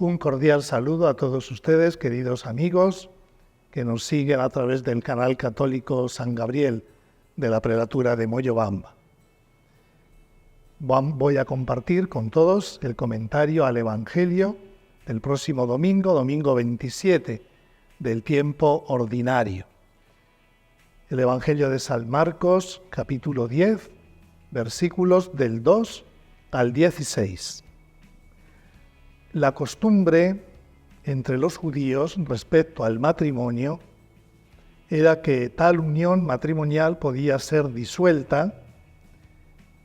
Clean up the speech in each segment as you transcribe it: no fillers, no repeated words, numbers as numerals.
Un cordial saludo a todos ustedes, queridos amigos, que nos siguen a través del canal católico San Gabriel de la Prelatura de Moyobamba. Voy a compartir con todos el comentario al Evangelio del próximo domingo, domingo 27 del tiempo ordinario. El Evangelio de San Marcos, capítulo 10, versículos del 2 al 16. La costumbre entre los judíos respecto al matrimonio era que tal unión matrimonial podía ser disuelta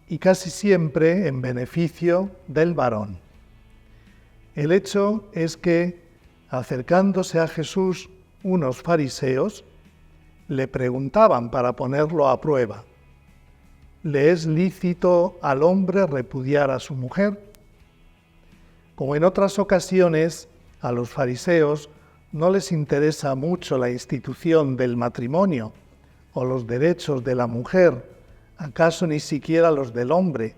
y casi siempre en beneficio del varón. El hecho es que, acercándose a Jesús unos fariseos, le preguntaban para ponerlo a prueba: ¿le es lícito al hombre repudiar a su mujer? Como en otras ocasiones, a los fariseos no les interesa mucho la institución del matrimonio o los derechos de la mujer, acaso ni siquiera los del hombre,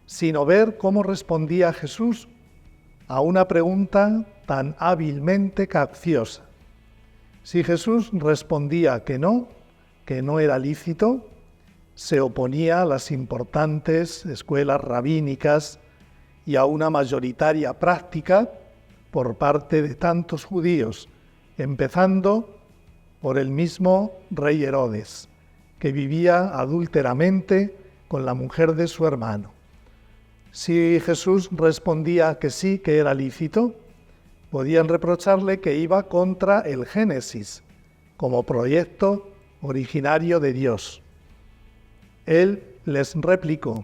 sino ver cómo respondía Jesús a una pregunta tan hábilmente capciosa. Si Jesús respondía que no era lícito, se oponía a las importantes escuelas rabínicas y a una mayoritaria práctica por parte de tantos judíos, empezando por el mismo rey Herodes, que vivía adúlteramente con la mujer de su hermano. Si Jesús respondía que sí, que era lícito, podían reprocharle que iba contra el Génesis, como proyecto originario de Dios. Él les replicó: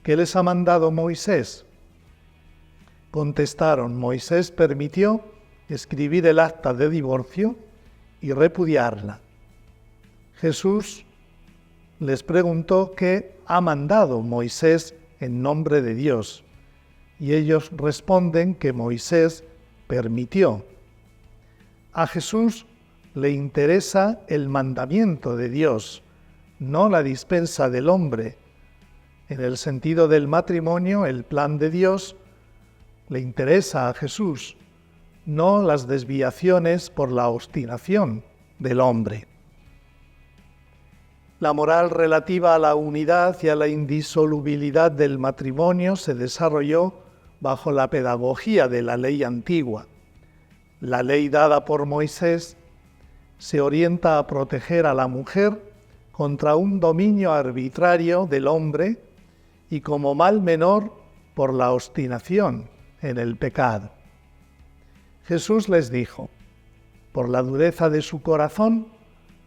¿qué les ha mandado Moisés? Contestaron: Moisés permitió escribir el acta de divorcio y repudiarla. Jesús les preguntó qué ha mandado Moisés en nombre de Dios, y ellos responden que Moisés permitió. A Jesús le interesa el mandamiento de Dios, no la dispensa del hombre. En el sentido del matrimonio, el plan de Dios le interesa a Jesús, no las desviaciones por la obstinación del hombre. La moral relativa a la unidad y a la indisolubilidad del matrimonio se desarrolló bajo la pedagogía de la ley antigua. La ley dada por Moisés se orienta a proteger a la mujer contra un dominio arbitrario del hombre y como mal menor por la obstinación en el pecado. Jesús les dijo: por la dureza de su corazón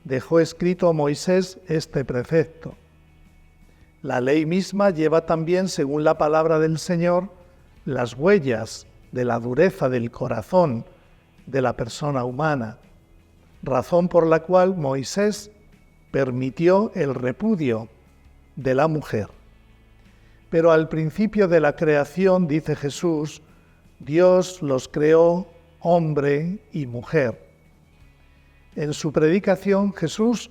dejó escrito Moisés este precepto. La ley misma lleva también, según la palabra del Señor, las huellas de la dureza del corazón de la persona humana, razón por la cual Moisés permitió el repudio de la mujer. Pero al principio de la creación, dice Jesús, Dios los creó hombre y mujer. En su predicación, Jesús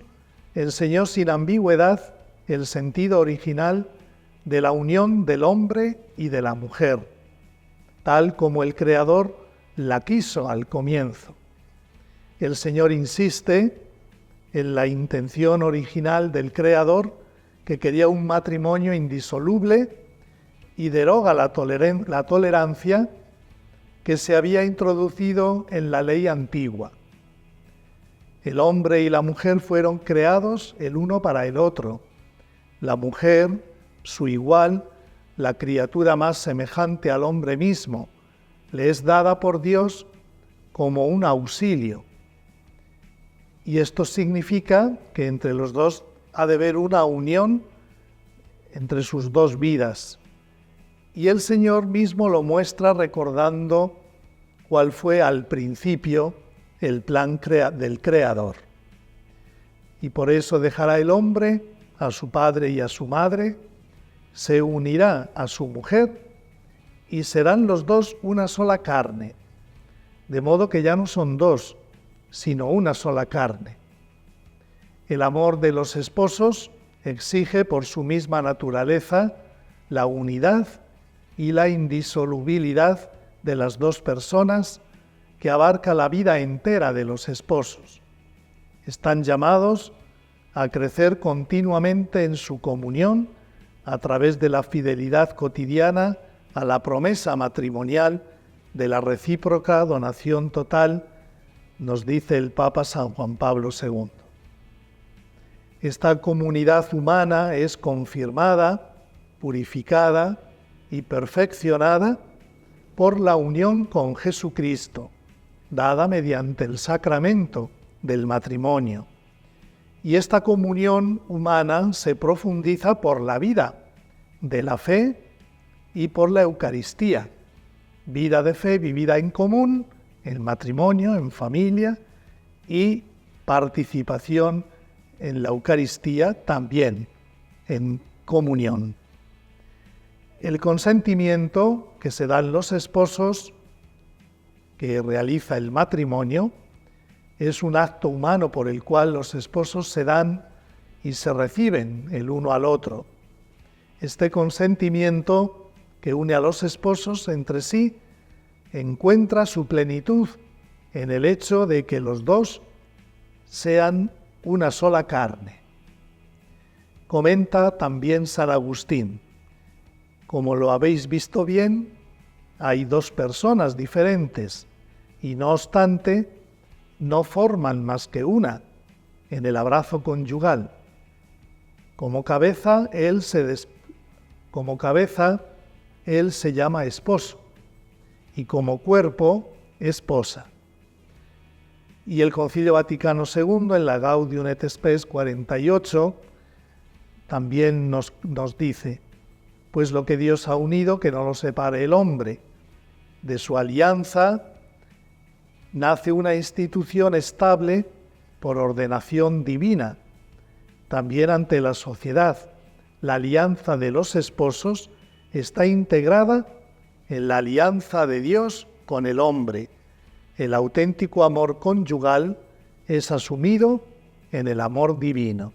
enseñó sin ambigüedad el sentido original de la unión del hombre y de la mujer, tal como el Creador la quiso al comienzo. El Señor insiste en la intención original del Creador, que quería un matrimonio indisoluble, y deroga la tolerancia que se había introducido en la ley antigua. El hombre y la mujer fueron creados el uno para el otro. La mujer, su igual, la criatura más semejante al hombre mismo, le es dada por Dios como un auxilio. Y esto significa que entre los dos ha de haber una unión entre sus dos vidas. Y el Señor mismo lo muestra recordando cuál fue al principio el plan del Creador. Y por eso dejará el hombre a su padre y a su madre, se unirá a su mujer y serán los dos una sola carne, de modo que ya no son dos, sino una sola carne. El amor de los esposos exige por su misma naturaleza la unidad y la indisolubilidad de las dos personas que abarca la vida entera de los esposos. Están llamados a crecer continuamente en su comunión a través de la fidelidad cotidiana a la promesa matrimonial de la recíproca donación total, nos dice el Papa San Juan Pablo II. Esta comunidad humana es confirmada, purificada y perfeccionada por la unión con Jesucristo, dada mediante el sacramento del matrimonio. Y esta comunión humana se profundiza por la vida de la fe y por la Eucaristía. Vida de fe vivida en común, en matrimonio, en familia, y participación en la Eucaristía también, en comunión. El consentimiento que se dan los esposos, que realiza el matrimonio, es un acto humano por el cual los esposos se dan y se reciben el uno al otro. Este consentimiento que une a los esposos entre sí encuentra su plenitud en el hecho de que los dos sean una sola carne. Comenta también San Agustín: como lo habéis visto bien, hay dos personas diferentes y no obstante no forman más que una en el abrazo conyugal. Como cabeza, él se llama esposo y como cuerpo, esposa. Y el Concilio Vaticano II, en la Gaudium et Spes 48, también nos dice: pues lo que Dios ha unido, que no lo separe el hombre. De su alianza nace una institución estable por ordenación divina. También ante la sociedad, la alianza de los esposos está integrada en la alianza de Dios con el hombre. El auténtico amor conyugal es asumido en el amor divino.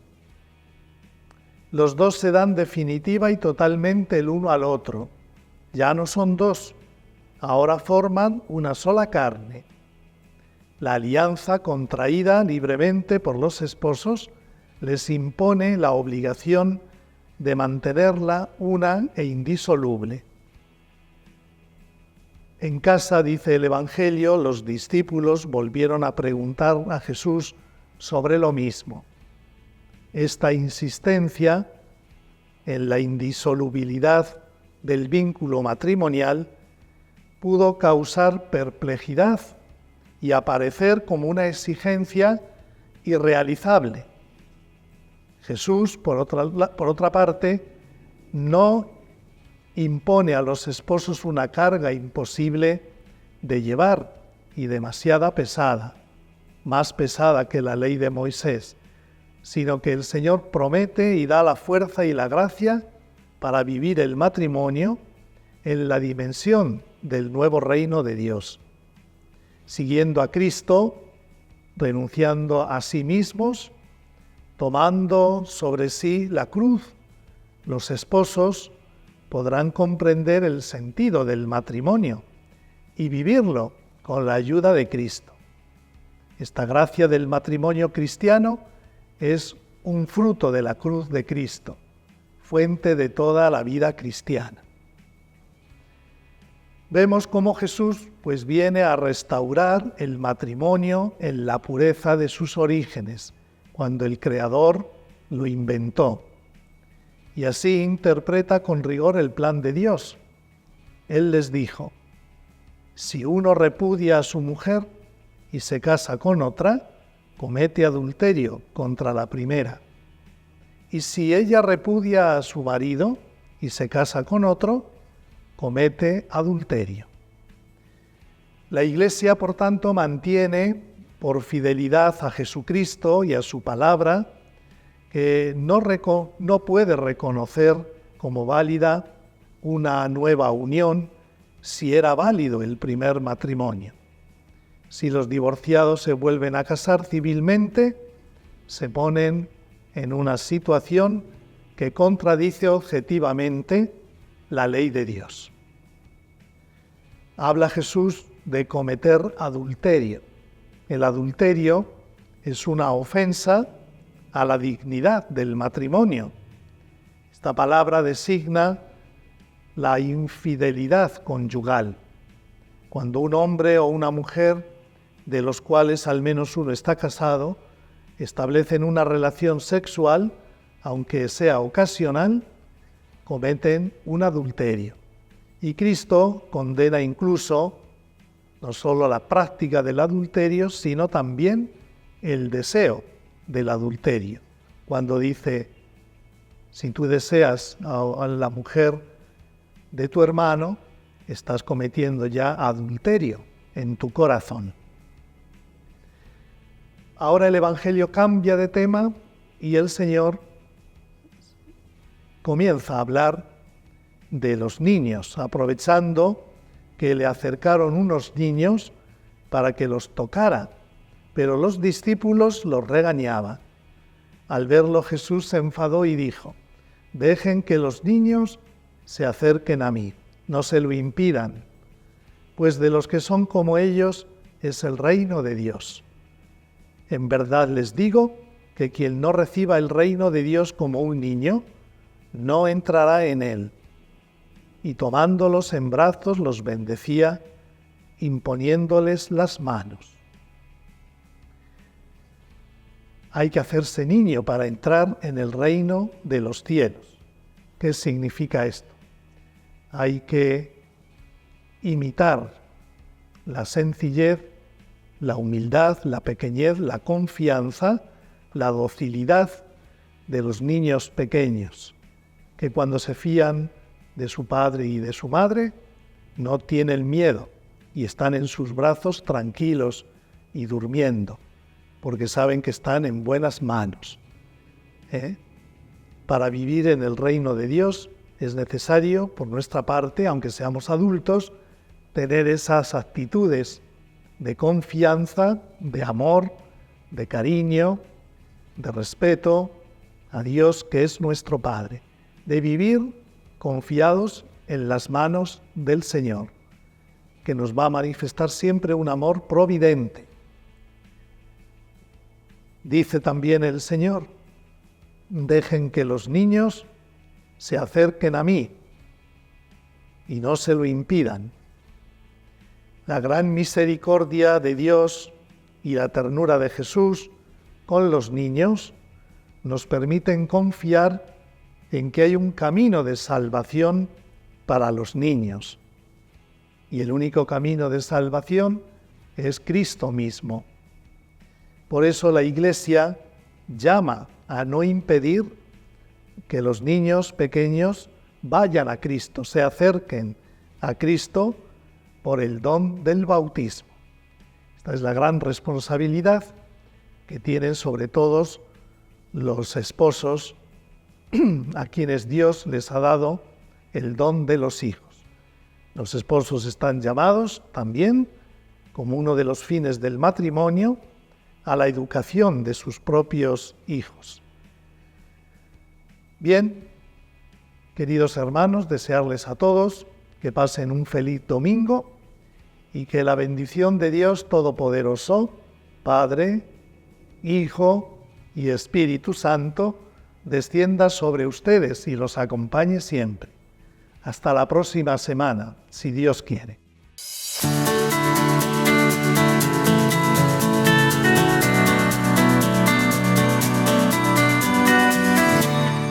Los dos se dan definitiva y totalmente el uno al otro. Ya no son dos, ahora forman una sola carne. La alianza contraída libremente por los esposos les impone la obligación de mantenerla una e indisoluble. En casa, dice el Evangelio, los discípulos volvieron a preguntar a Jesús sobre lo mismo. Esta insistencia en la indisolubilidad del vínculo matrimonial pudo causar perplejidad y aparecer como una exigencia irrealizable. Jesús, por otra parte, no impone a los esposos una carga imposible de llevar y demasiada pesada, más pesada que la ley de Moisés, sino que el Señor promete y da la fuerza y la gracia para vivir el matrimonio en la dimensión del nuevo reino de Dios. Siguiendo a Cristo, renunciando a sí mismos, tomando sobre sí la cruz, los esposos podrán comprender el sentido del matrimonio y vivirlo con la ayuda de Cristo. Esta gracia del matrimonio cristiano es un fruto de la cruz de Cristo, fuente de toda la vida cristiana. Vemos cómo Jesús viene a restaurar el matrimonio en la pureza de sus orígenes, cuando el Creador lo inventó. Y así interpreta con rigor el plan de Dios. Él les dijo: si uno repudia a su mujer y se casa con otra, comete adulterio contra la primera. Y si ella repudia a su marido y se casa con otro, comete adulterio. La Iglesia, por tanto, mantiene, por fidelidad a Jesucristo y a su palabra, que no puede reconocer como válida una nueva unión si era válido el primer matrimonio. Si los divorciados se vuelven a casar civilmente, se ponen en una situación que contradice objetivamente la ley de Dios. habla Jesús de cometer adulterio. El adulterio es una ofensa a la dignidad del matrimonio. Esta palabra designa la infidelidad conyugal. Cuando un hombre o una mujer, de los cuales al menos uno está casado, establecen una relación sexual, aunque sea ocasional, cometen un adulterio. Y Cristo condena incluso no solo la práctica del adulterio, sino también el deseo del adulterio. Cuando dice, si tú deseas a la mujer de tu hermano, estás cometiendo ya adulterio en tu corazón. Ahora el Evangelio cambia de tema y el Señor comienza a hablar de los niños, aprovechando que le acercaron unos niños para que los tocara, pero los discípulos los regañaban. Al verlo Jesús se enfadó y dijo, dejen que los niños se acerquen a mí, no se lo impidan, pues de los que son como ellos es el reino de Dios. En verdad les digo que quien no reciba el reino de Dios como un niño, no entrará en él. Y tomándolos en brazos los bendecía, imponiéndoles las manos. Hay que hacerse niño para entrar en el reino de los cielos. ¿Qué significa esto? Hay que imitar la sencillez, la humildad, la pequeñez, la confianza, la docilidad de los niños pequeños, que cuando se fían de su padre y de su madre, no tienen miedo y están en sus brazos tranquilos y durmiendo, porque saben que están en buenas manos. Para vivir en el reino de Dios es necesario, por nuestra parte, aunque seamos adultos, tener esas actitudes de confianza, de amor, de cariño, de respeto a Dios, que es nuestro Padre, de vivir confiados en las manos del Señor, que nos va a manifestar siempre un amor providente. Dice también el Señor, dejen que los niños se acerquen a mí y no se lo impidan. La gran misericordia de Dios y la ternura de Jesús con los niños nos permiten confiar en que hay un camino de salvación para los niños. Y el único camino de salvación es Cristo mismo. Por eso la Iglesia llama a no impedir que los niños pequeños vayan a Cristo, se acerquen a Cristo por el don del bautismo. Esta es la gran responsabilidad que tienen sobre todos los esposos a quienes Dios les ha dado el don de los hijos. Los esposos están llamados también, como uno de los fines del matrimonio, a la educación de sus propios hijos. Bien, queridos hermanos, desearles a todos que pasen un feliz domingo y que la bendición de Dios Todopoderoso, Padre, Hijo y Espíritu Santo, descienda sobre ustedes y los acompañe siempre. Hasta la próxima semana, si Dios quiere.